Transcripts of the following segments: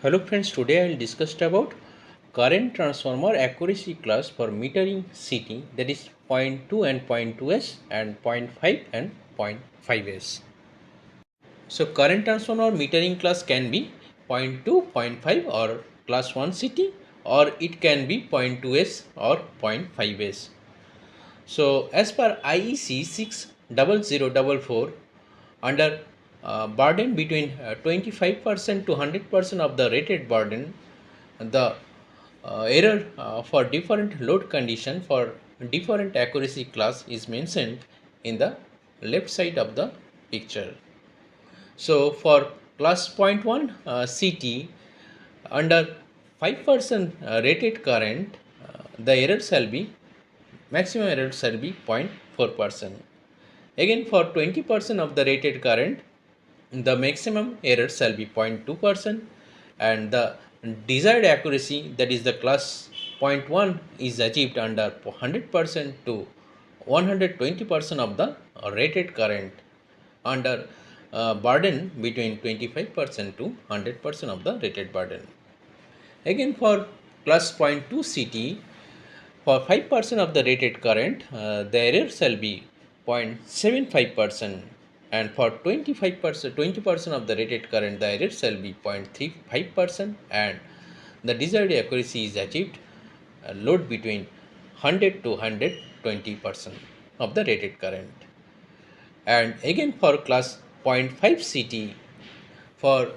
Hello friends, today I will discuss about current transformer accuracy class for metering CT, that is point 0.2 and point 0.2s and point 0.5 and point 0.5s. So current transformer metering class can be point 0.2, point 0.5 or class 1 CT, or it can be point 0.2s or point 0.5s. So as per IEC 60044, under burden between 25% to 100% of the rated burden, the error for different load condition for different accuracy class is mentioned in the left side of the picture. So for class point 1 CT, under 5% rated current, the error shall be maximum error shall be 0.4%. Again, for 20% of the rated current, the maximum error shall be 0.2%, and the desired accuracy, that is the class zero point 0.1, is achieved under 100% to 120% of the rated current under burden between 25% to 100% of the rated burden. Again, for class zero point 0.2 CT, for 5% of the rated current, the error shall be 0.75%, and for 20% of the rated current, the error shall be 0.35%, and the desired accuracy is achieved load between 100 to 120% of the rated current. And again, for class zero point 0.5 CT, for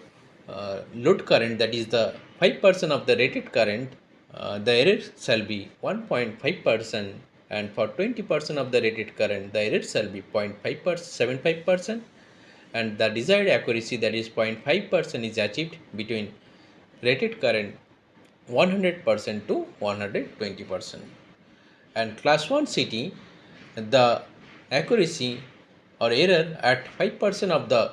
load current, that is the 5% of the rated current, the error shall be 1.5%, and for 20% of the rated current, the error shall be 0.75%, and the desired accuracy, that is 0.5%, is achieved between rated current 100% to 120%. And class 1 CT, the accuracy or error at 5% of the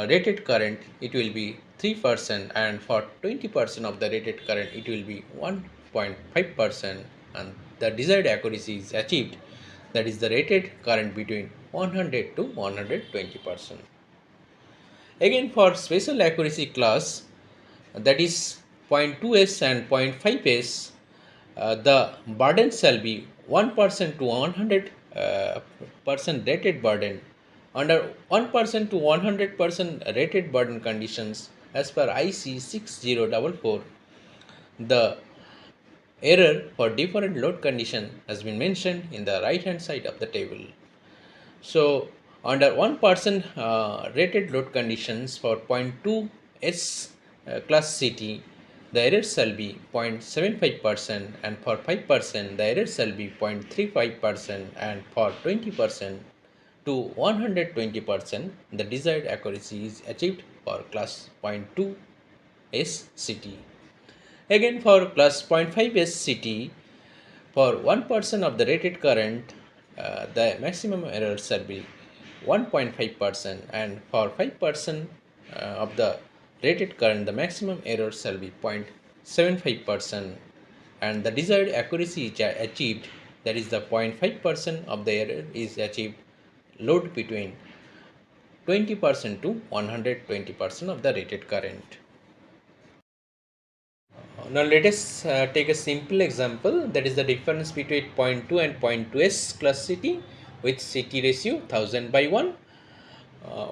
rated current, it will be 3%, and for 20% of the rated current, it will be 1.5%, and the desired accuracy is achieved, that is the rated current between 100 to 120%. Again, for special accuracy class, that is 0.2s and 0.5s, the burden shall be 1% to 100 percent rated burden. Under 1% to 100% rated burden conditions, as per IC 6044, the error for different load condition has been mentioned in the right hand side of the table. So under 1% rated load conditions for 0.2 S class CT, the error shall be 0.75%, and for 5% the error shall be 0.35%, and for 20% to 120% the desired accuracy is achieved for class zero point 0.2 S CT. Again, for class 0.5 S CT, for 1% of the rated current, the maximum error shall be 1.5%, and for 5% of the rated current, the maximum error shall be 0.75%, and the desired accuracy is achieved, that is the 0.5% of the error is achieved load between 20% to 120% of the rated current. Now let us take a simple example, that is the difference between 0.2 and 0.2s class CT with CT ratio 1000 by 1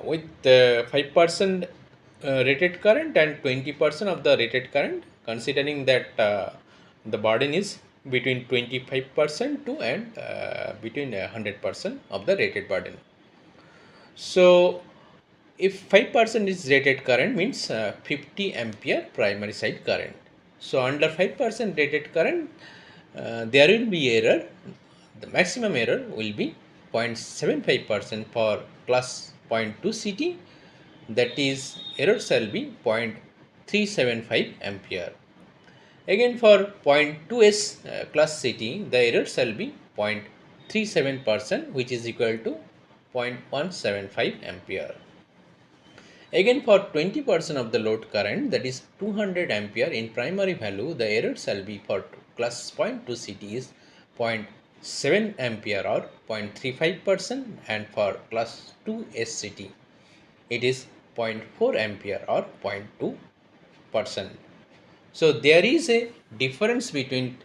with 5% rated current and 20% of the rated current, considering that the burden is between 25% to and between 100% of the rated burden. So if 5% is rated current, means 50 ampere primary side current. So under 5% rated current, there will be error. The maximum error will be 0.75% for class 0.2 CT, that is error shall be 0.375 ampere. Again, for 0.2s class CT, the error shall be 0.37%, which is equal to 0.175 ampere. Again, for 20% of the load current, that is 200 ampere in primary value, the error shall be for class 0.2 CT is 0.7 ampere or 0.35%, and for class 2 SCT it is 0.4 ampere or 0.2 percent. So there is a difference between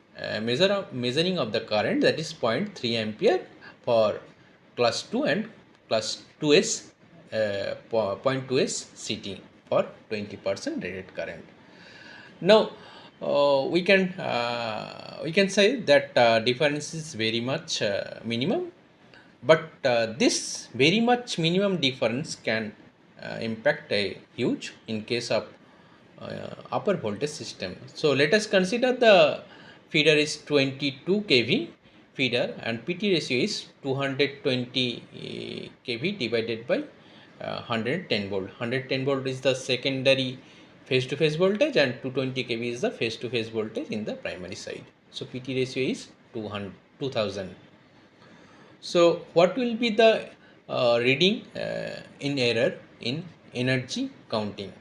measuring of the current, that is 0.3 ampere for class 2 and class 2s 0.2s CT for 20% rated current. Now we can say that difference is very much minimum, but this very much minimum difference can impact a huge in case of upper voltage system. So let us consider the feeder is 22 kV feeder and PT ratio is 220 kV divided by 110 volt. 110 volt is the secondary phase to phase voltage and 220 kV is the phase to phase voltage in the primary side. So PT ratio is 2000. So what will be the reading in error in energy counting?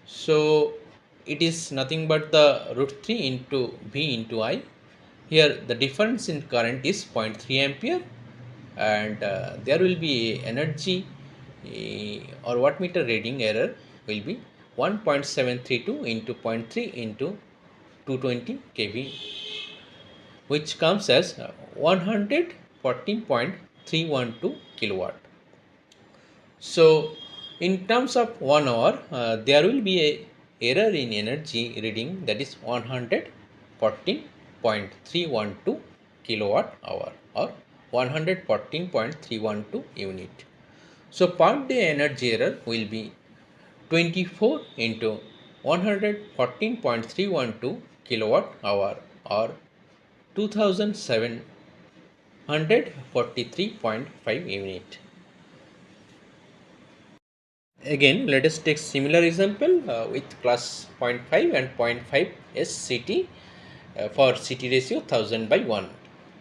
So it is nothing but the root 3 into V into I. Here the difference in current is 0.3 ampere, and there will be energy or wattmeter reading error will be 1.732 into 0.3 into 220 kV, which comes as 114.312 kilowatt. So in terms of 1 hour, there will be a error in energy reading, that is 114.312 kilowatt hour or 114.312 unit. So per day energy error will be 24 into 114.312 kilowatt hour or 2743.5 unit. Again, let us take similar example with class 0.5 and 0.5 SCT for CT ratio 1000 by 1.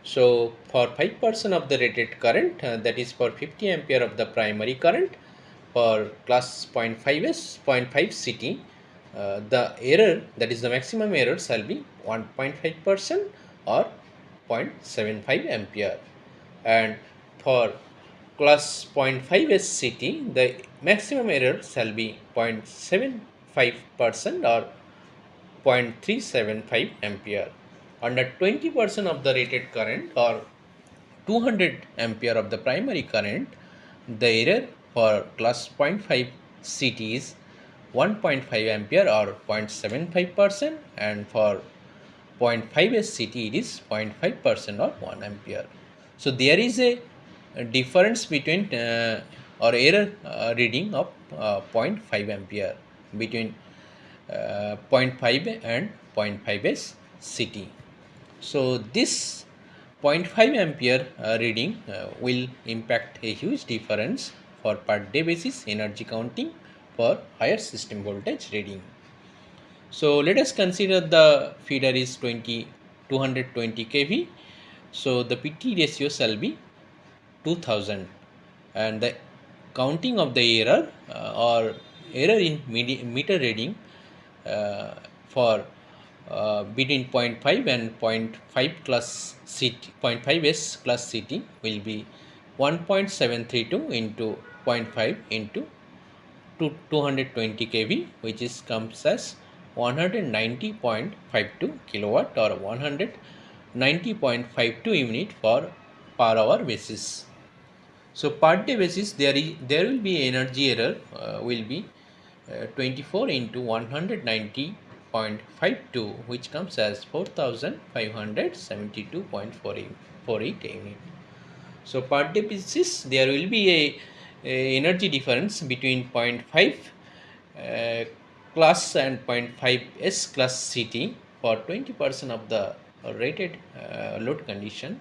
So for 5% of the rated current, that is for 50 ampere of the primary current, for class 0.5s 0.5 CT, the error, that is the maximum error, shall be 1.5% or 0.75 ampere, and for class 0.5 SCT, the maximum error shall be 0.75% or 0.375 ampere. Under 20% of the rated current or 200 ampere of the primary current, the error for class 0.5 CT is 1.5 ampere or 0.75%, and for 0.5 SCT it is 0.5% or 1 ampere. So there is a difference between or error reading of 0.5 ampere between 0.5 and 0.5 SCT. So this 0.5 ampere reading will impact a huge difference for per day basis energy counting for higher system voltage reading. So let us consider the feeder is 220 kV. So the PT ratio shall be 2000, and the counting of the error or error in meter reading for between 0.5 and 0.5 class CT, 0.5s class CT will be 1.732 into 0.5 into 220 kV, which is comes as 190.52 kilowatt or 190.52 unit for per hour basis. So per day basis there will be energy error will be 24 into 190.52, which comes as 4572.48 unit. So per day basis there will be a energy difference between 0.5 class and 0.5 S class CT for 20% of the rated load condition.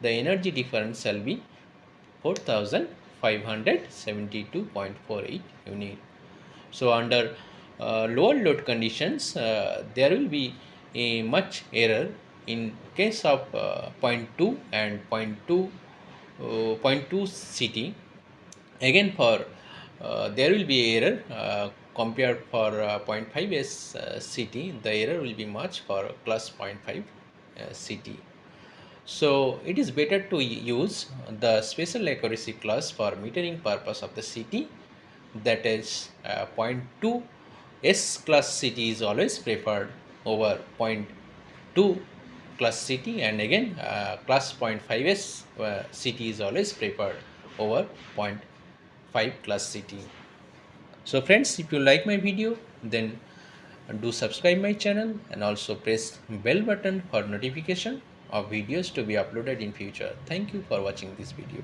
The energy difference shall be 4572.48 unit. So under lower load conditions, there will be a much error in case of 0.2 and 0.2 CT. Again for there will be error compared for 0.5 CT, the error will be much for class 0.5 CT. So it is better to use the special accuracy class for metering purpose of the CT, that is 0.2 S class city is always preferred over 0.2 class city, and again class 0.5s city is always preferred over 0.5 class city. So friends, if you like my video, then do subscribe my channel and also press bell button for notification of videos to be uploaded in future. Thank you for watching this video.